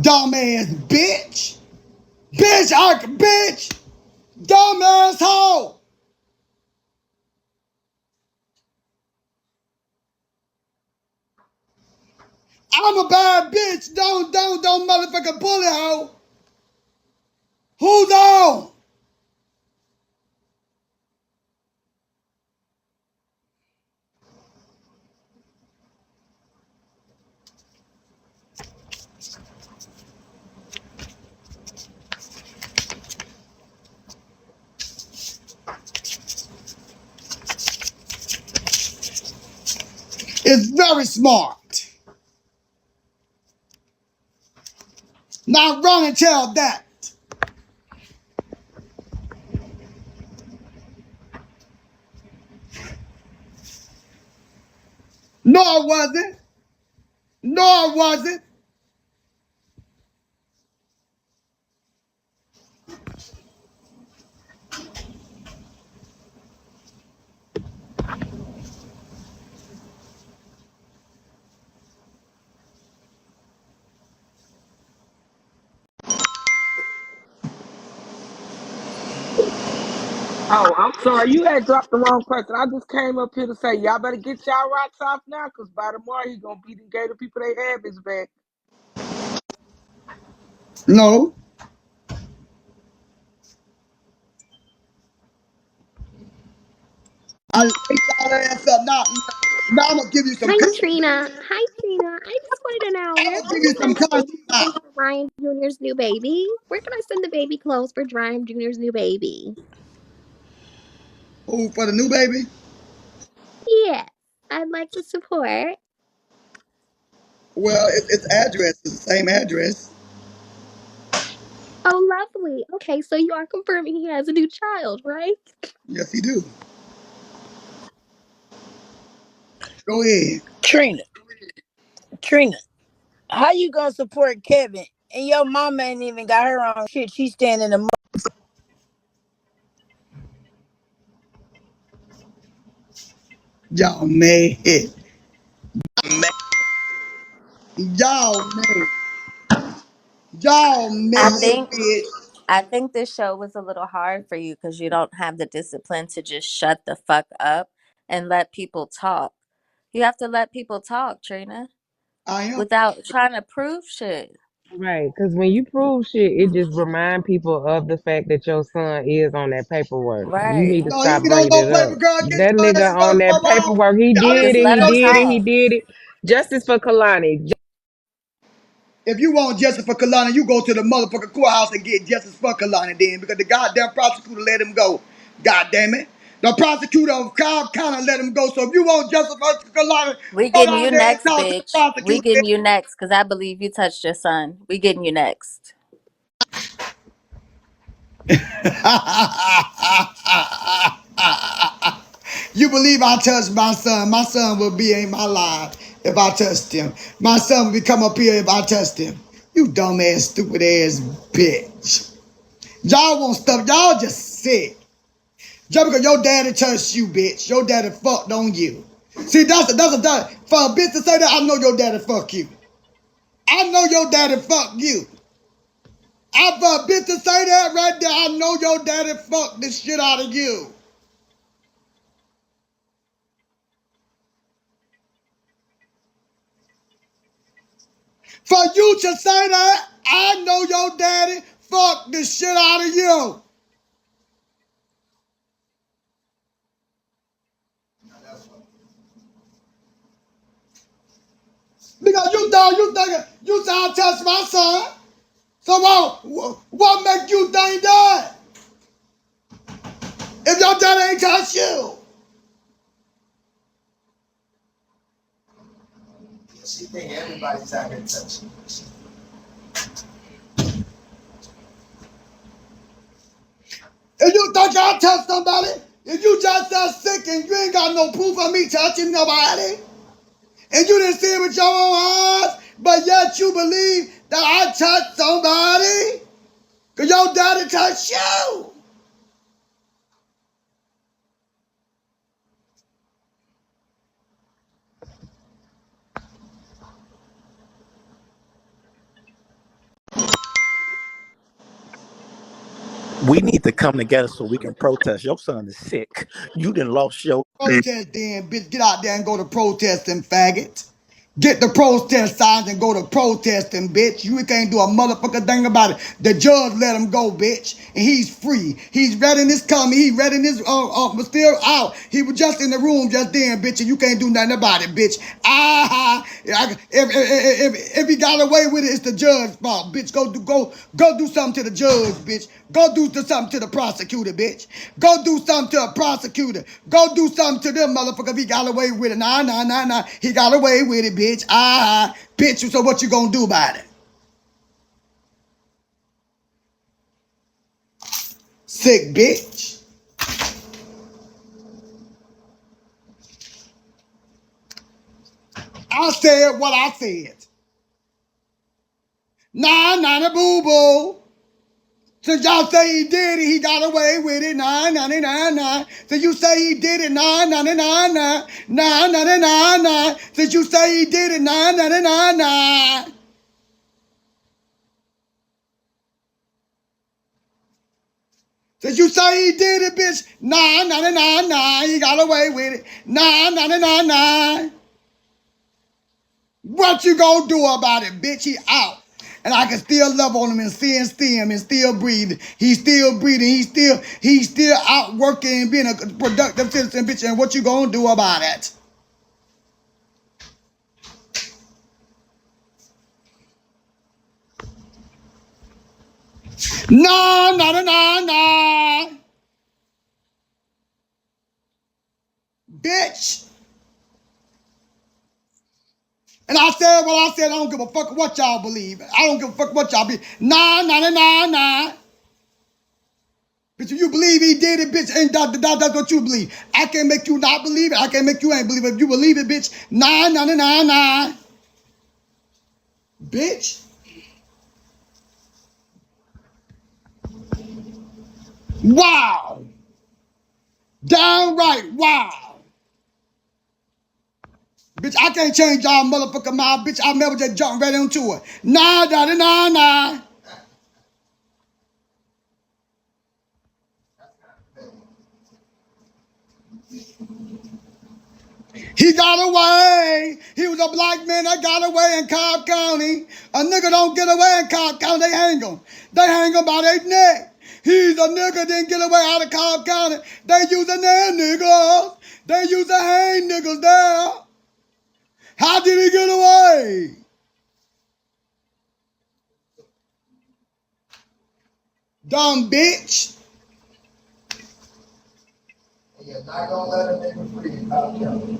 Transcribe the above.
Dumbass bitch. Bitch. Dumbass hoe. I'm a bad bitch. Don't motherfucking bully hoe. Who's on? It's very smart. Now run and tell that. No, I wasn't. No, I wasn't. Oh, I'm sorry. You had dropped the wrong person. I just came up here to say y'all better get y'all rocks off now, cause by tomorrow he gonna beat and gay the people they have his back. No. I ate y'all ass up. Now I'm gonna give you some Hi, content. Trina. Hi, Trina. I just wanted to know I'm where gonna can give I you some send the baby content now. clothes for Ryan Jr.'s new baby? Where can I send the baby clothes for Ryan Jr.'s new baby? Who for the new baby? Yes, I'd like to support. Well, it's address. It's the same address. Oh, lovely. Okay, so you are confirming he has a new child, right? Yes, he do. Go ahead. Trina, Trina, how you gonna support Kevin? And your mama ain't even got her own shit. She's standing in the Y'all mad. Y'all mad. Y'all I mad, think bitch. I think this show was a little hard for you because you don't have the discipline to just shut the fuck up and let people talk. You have to let people talk, Trina, I am. without trying to prove shit. Right, because when you prove shit, it just remind people of the fact that your son is on that paperwork. You Right. need to No, he stop get on bringing no it paper, up. girl. Get his That butt ass nigga on that from home. paperwork, he Y'all did just Just it, let he them did negotiate. it, he talk. did it. Justice for Kalani. If you want justice for Kalani, you go to the motherfucking courthouse and get justice for Kalani then, because the goddamn prosecutor let him go. God damn it. The prosecutor of Cobb County let him go. So if you want justice for Kalani, We go getting down you there and next, talk to the bitch. We prosecutor. getting you next because I believe you touched your son. We getting you next. You believe I touched my son? My son would be in my life if I touched him. My son would come up here if I touched him. You dumbass, stupid ass bitch. Y'all want stuff. Y'all just sick. Just because your daddy touched you, bitch. Your daddy fucked on you. See, that's for a bitch to say that. I know your daddy fuck you. I know your daddy fuck you. I for a bitch to say that right there. I know your daddy fucked the shit out of you. For you to say that, I know your daddy fucked the shit out of you. Because you thought I touched my son. So what make you think that? If your daddy ain't touched you. She think everybody's out here touching. If you think I touched somebody, if you just that sick and you ain't got no proof of me touching nobody, and you didn't see it with your own eyes, but yet you believe that I touched somebody, because your daddy touched you. We need to come together so we can protest. Your son is sick. You done lost your. Protest then, bitch. Get out there and go to protesting, faggot. Get the protest signs and go to protesting, bitch. You can't do a motherfucking thing about it. The judge let him go, bitch. And he's free. He's read in his coming. He read in his, still out. He was just in the room just then, bitch, and you can't do nothing about it, bitch. If he got away with it, it's the judge's fault, bitch. Go do something to the judge, bitch. Go do something to the prosecutor, bitch. Go do something to a prosecutor. Go do something to them, motherfucker. If he got away with it. Nah. He got away with it, bitch. Bitch. So what you gonna do about it? Sick bitch. I said what I said. Nah, boo-boo. Since y'all say he did it, he got away with it. Nah. Since you say he did it, nah. Since you say he did it, nah. Since you say he did it, bitch, nah. He got away with it. Nah. What you gonna do about it, bitch? He out. And I can still love on him and see him and still breathing. He's still breathing. He's still out working and being a productive citizen, bitch. And what you gonna do about it? Nah. Bitch. And I said what I said. I don't give a fuck what y'all believe. I don't give a fuck what y'all believe. Nah. Bitch, if you believe he did it, bitch, ain't that's what you believe. I can't make you not believe it. I can't make you ain't believe it. If you believe it, bitch, nah. Bitch. Wow. Downright wow. Bitch, I can't change y'all motherfucking mind, bitch. I never just jump right into it. Nah. He got away. He was a black man that got away in Cobb County. A nigga don't get away in Cobb County. They hang him. They hang him by their neck. He's a nigga didn't get away out of Cobb County. They using their niggas. They using hang niggas there. How did he get away? Dumb bitch. You're not gonna let a nigga free in Cobb County.